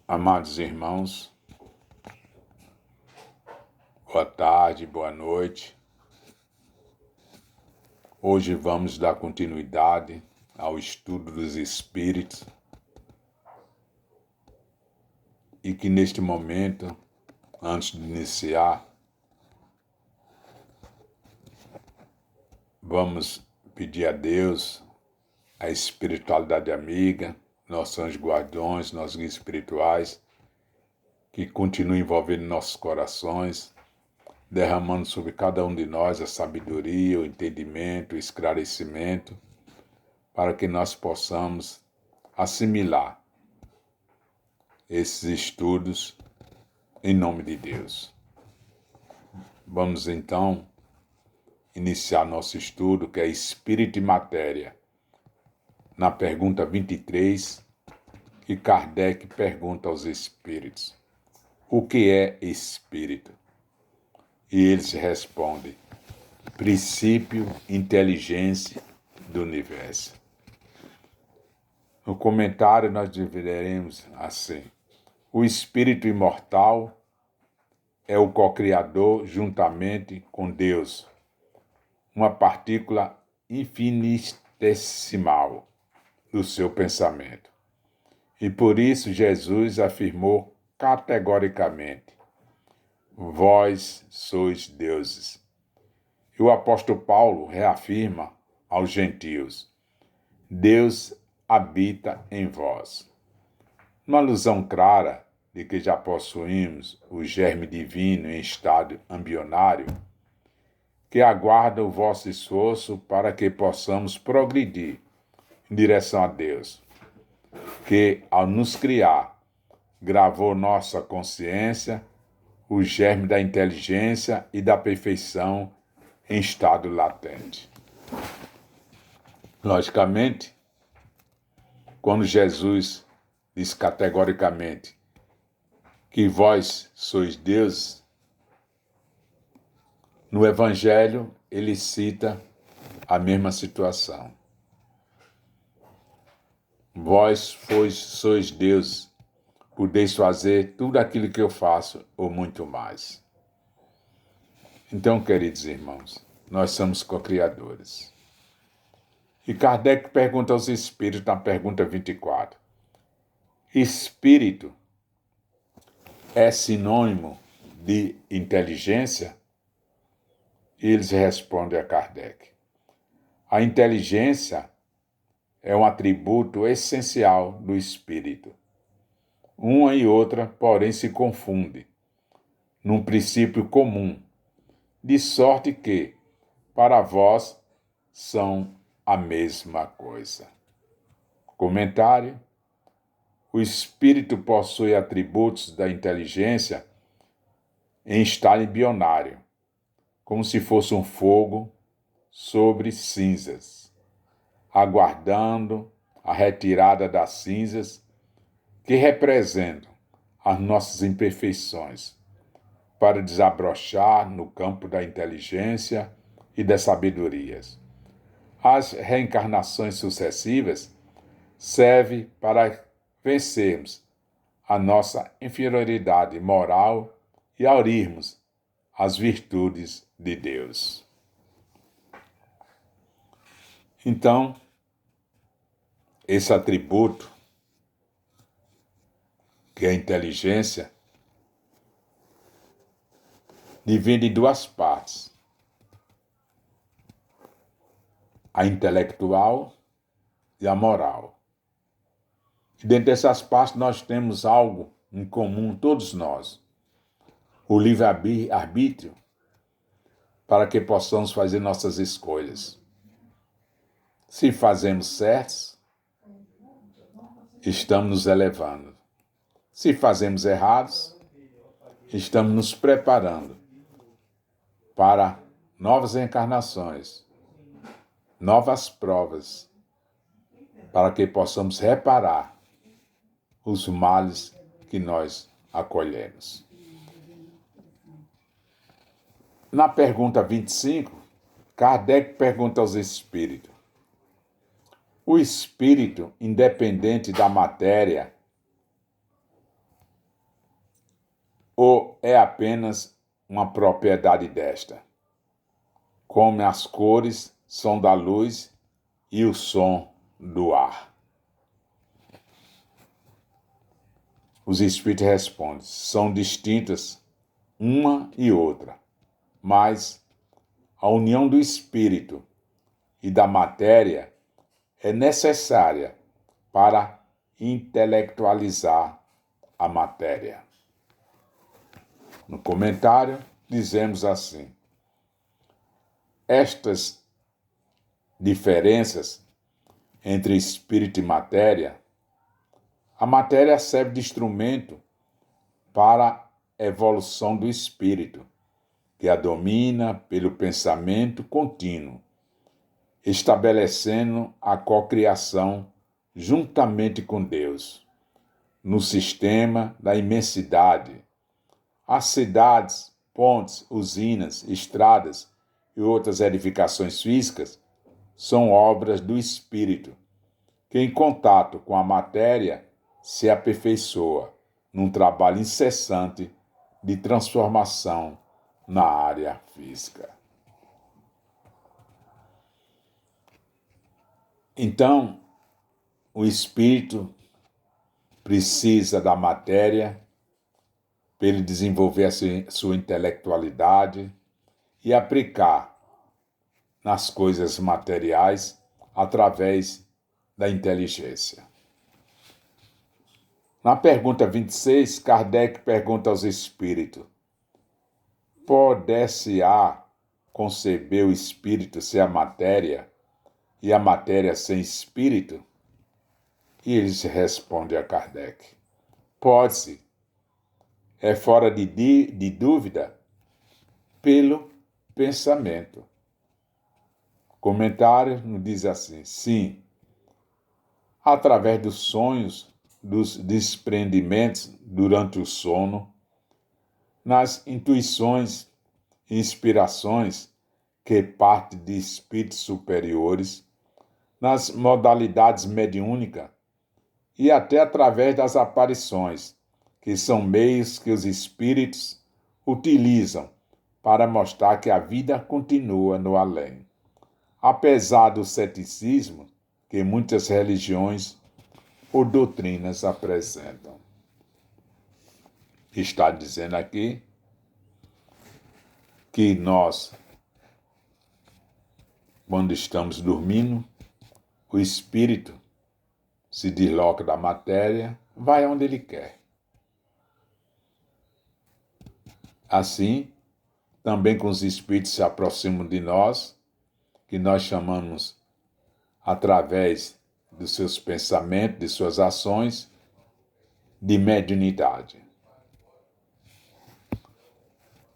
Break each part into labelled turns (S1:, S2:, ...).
S1: Amados irmãos, boa tarde, boa noite. Hoje vamos dar continuidade ao estudo dos Espíritos e que neste momento, antes de iniciar, vamos pedir a Deus, a espiritualidade amiga, nossos anjos guardiões, nossos guias espirituais, que continuem envolvendo nossos corações, derramando sobre cada um de nós a sabedoria, o entendimento, o esclarecimento, para que nós possamos assimilar esses estudos em nome de Deus. Vamos então iniciar nosso estudo, que é Espírito e Matéria, na pergunta 23, que Kardec pergunta aos Espíritos: o que é Espírito? E eles respondem: princípio, inteligência do universo. No comentário nós dividiremos assim: o Espírito imortal é o co-criador juntamente com Deus, uma partícula infinitesimal do seu pensamento. E por isso Jesus afirmou categoricamente: vós sois deuses. E o apóstolo Paulo reafirma aos gentios: Deus habita em vós. Uma alusão clara de que já possuímos o germe divino em estado embrionário, que aguarda o vosso esforço para que possamos progredir em direção a Deus, que, ao nos criar, gravou nossa consciência o germe da inteligência e da perfeição em estado latente. Logicamente, quando Jesus diz categoricamente que vós sois deuses, no Evangelho ele cita a mesma situação. Vós sois deuses, podeis fazer tudo aquilo que eu faço ou muito mais. Então, queridos irmãos, nós somos co-criadores. E Kardec pergunta aos Espíritos na pergunta 24: Espírito é sinônimo de inteligência? E eles respondem a Kardec: a inteligência é um atributo essencial do espírito. Uma e outra, porém, se confundem num princípio comum, de sorte que, para vós, são a mesma coisa. Comentário: o espírito possui atributos da inteligência em estado embrionário, como se fosse um fogo sobre cinzas, aguardando a retirada das cinzas que representam as nossas imperfeições, para desabrochar no campo da inteligência e das sabedorias. As reencarnações sucessivas servem para vencermos a nossa inferioridade moral e aurirmos as virtudes de Deus. Então, esse atributo, que é a inteligência, divide em duas partes: a intelectual e a moral. E dentro dessas partes nós temos algo em comum, todos nós: o livre-arbítrio, para que possamos fazer nossas escolhas. Se fazemos certos, estamos nos elevando. Se fazemos errados, estamos nos preparando para novas encarnações, novas provas, para que possamos reparar os males que nós acolhemos. Na pergunta 25, Kardec pergunta aos espíritos: o espírito, independente da matéria, ou é apenas uma propriedade desta, como as cores são da luz e o som do ar? Os espíritos respondem: são distintas uma e outra, mas a união do espírito e da matéria é necessária para intelectualizar a matéria. No comentário, dizemos assim: estas diferenças entre espírito e matéria, a matéria serve de instrumento para a evolução do espírito, que a domina pelo pensamento contínuo, estabelecendo a cocriação juntamente com Deus, no sistema da imensidade. As cidades, pontes, usinas, estradas e outras edificações físicas são obras do espírito, que em contato com a matéria se aperfeiçoa num trabalho incessante de transformação na área física. Então, o espírito precisa da matéria para ele desenvolver a sua intelectualidade e aplicar nas coisas materiais através da inteligência. Na pergunta 26, Kardec pergunta aos espíritos: poder-se-á conceber o espírito sem a matéria e a matéria sem espírito? E eles respondem a Kardec: pode-se, é fora de dúvida, pelo pensamento. Comentário nos diz assim: sim, através dos sonhos, dos desprendimentos durante o sono, nas intuições e inspirações que partem de espíritos superiores, nas modalidades mediúnicas e até através das aparições, que são meios que os espíritos utilizam para mostrar que a vida continua no além. Apesar do ceticismo que muitas religiões ou doutrinas apresentam. Está dizendo aqui que nós, quando estamos dormindo, o espírito se desloca da matéria, vai onde ele quer. Assim, também com os espíritos se aproximam de nós, que nós chamamos, através dos seus pensamentos, de suas ações, de mediunidade.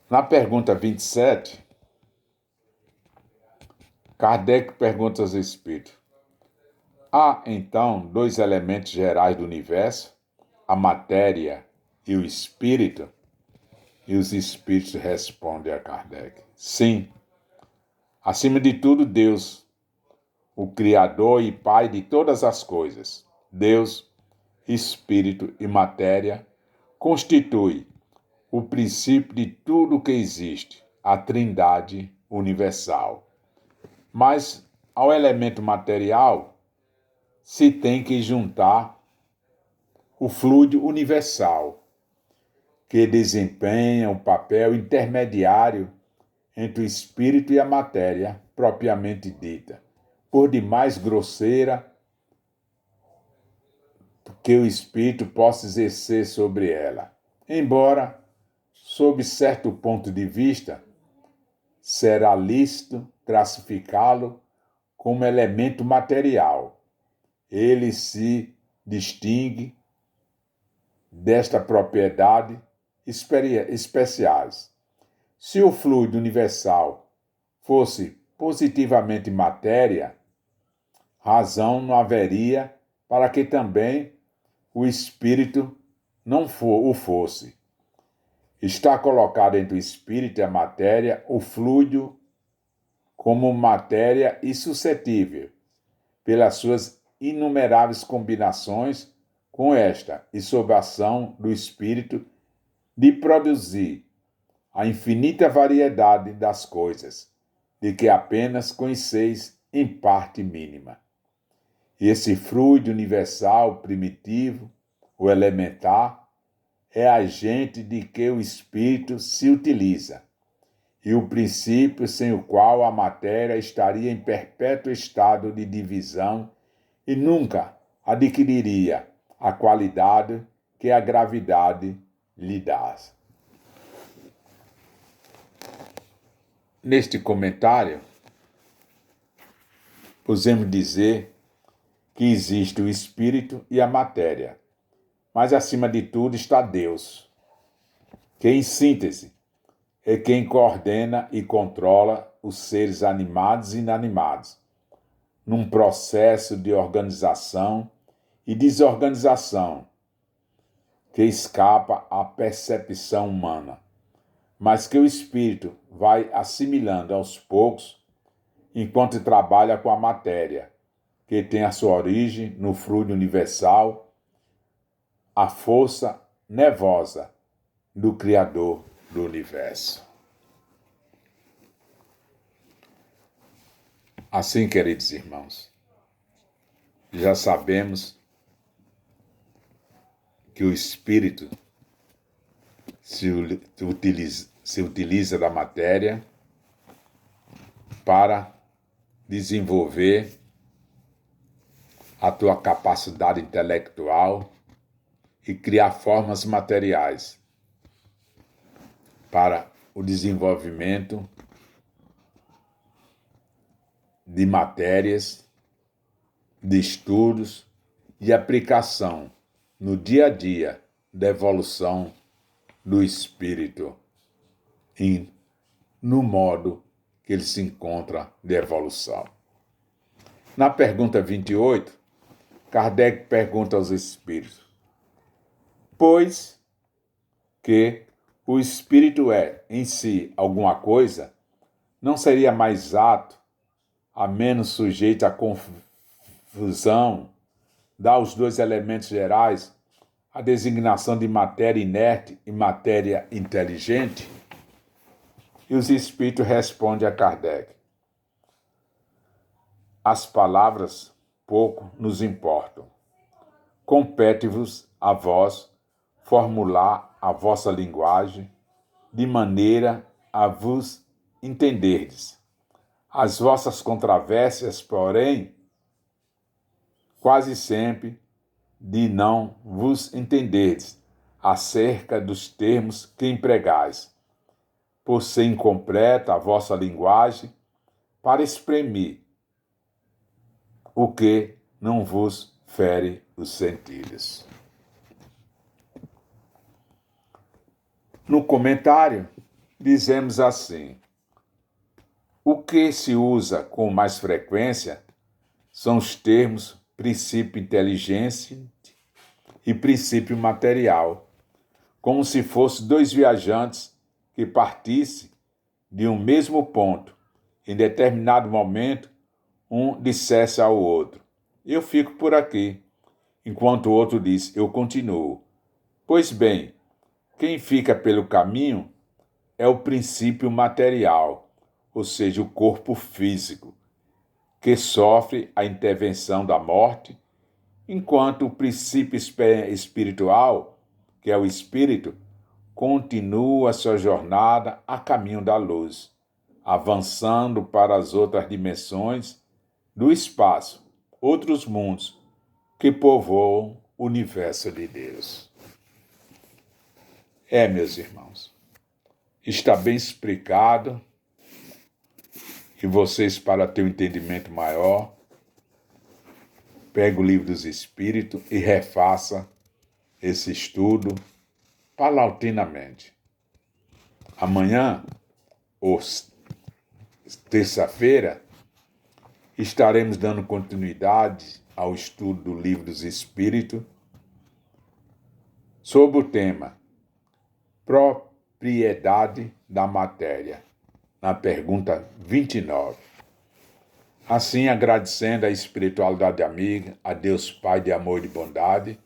S1: Na pergunta 27, Kardec pergunta aos espíritos: há, então, dois elementos gerais do universo, a matéria e o espírito? E os espíritos respondem a Kardec: sim. Acima de tudo, Deus, o Criador e Pai de todas as coisas. Deus, espírito e matéria constitui o princípio de tudo o que existe, a Trindade universal. Mas ao elemento material se tem que juntar o fluido universal, que desempenha um papel intermediário entre o espírito e a matéria propriamente dita, por demais grosseira que o espírito possa exercer sobre ela. Embora, sob certo ponto de vista, será lícito classificá-lo como elemento material. Ele se distingue desta propriedade especiais. Se o fluido universal fosse positivamente matéria, razão não haveria para que também o espírito não o fosse. Está colocado entre o espírito e a matéria o fluido como matéria e suscetível, pelas suas inumeráveis combinações com esta e sob a ação do espírito de produzir a infinita variedade das coisas, de que apenas conheceis em parte mínima. E esse fluido universal, primitivo, o elementar, é agente de que o espírito se utiliza, e o princípio sem o qual a matéria estaria em perpétuo estado de divisão e nunca adquiriria a qualidade que a gravidade lhe dá. Neste comentário, podemos dizer que existe o espírito e a matéria, mas acima de tudo está Deus, que em síntese é quem coordena e controla os seres animados e inanimados, num processo de organização e desorganização que escapa à percepção humana, mas que o espírito vai assimilando aos poucos enquanto trabalha com a matéria, que tem a sua origem no fluido universal, a força nervosa do Criador do universo. Assim, queridos irmãos, já sabemos que o espírito se utiliza da matéria para desenvolver a tua capacidade intelectual e criar formas materiais para o desenvolvimento de matérias, de estudos e aplicação no dia a dia da evolução do espírito e no modo que ele se encontra de evolução. Na pergunta 28, Kardec pergunta aos espíritos: pois que o espírito é, em si, alguma coisa, não seria mais ato, a menos sujeito à confusão, dar aos dois elementos gerais a designação de matéria inerte e matéria inteligente? E os espíritos respondem a Kardec: as palavras pouco nos importam. Compete-vos a vós formular a vossa linguagem de maneira a vos entenderdes. As vossas controvérsias, porém, quase sempre de não vos entenderdes acerca dos termos que empregais, por ser incompleta a vossa linguagem para exprimir o que não vos fere os sentidos. No comentário, dizemos assim: o que se usa com mais frequência são os termos princípio inteligente e princípio material, como se fossem dois viajantes que partissem de um mesmo ponto. Em determinado momento, um dissesse ao outro: eu fico por aqui, enquanto o outro diz: eu continuo. Pois bem, quem fica pelo caminho é o princípio material, ou seja, o corpo físico, que sofre a intervenção da morte, enquanto o princípio espiritual, que é o espírito, continua sua jornada a caminho da luz, avançando para as outras dimensões do espaço, outros mundos que povoam o universo de Deus. Meus irmãos, está bem explicado, e vocês, para ter um entendimento maior, pegue o Livro dos Espíritos e refaça esse estudo paulatinamente. Amanhã, ou terça-feira, estaremos dando continuidade ao estudo do Livro dos Espíritos sob o tema Propriedade da Matéria, na pergunta 29. Assim, agradecendo a espiritualidade amiga, a Deus Pai de amor e de bondade,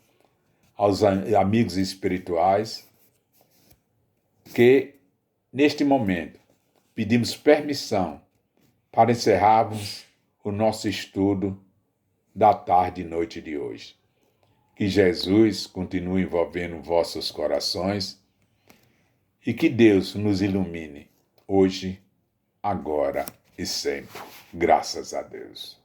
S1: aos amigos espirituais, que, neste momento, pedimos permissão para encerrarmos o nosso estudo da tarde e noite de hoje. Que Jesus continue envolvendo vossos corações e que Deus nos ilumine hoje, agora e sempre. Graças a Deus.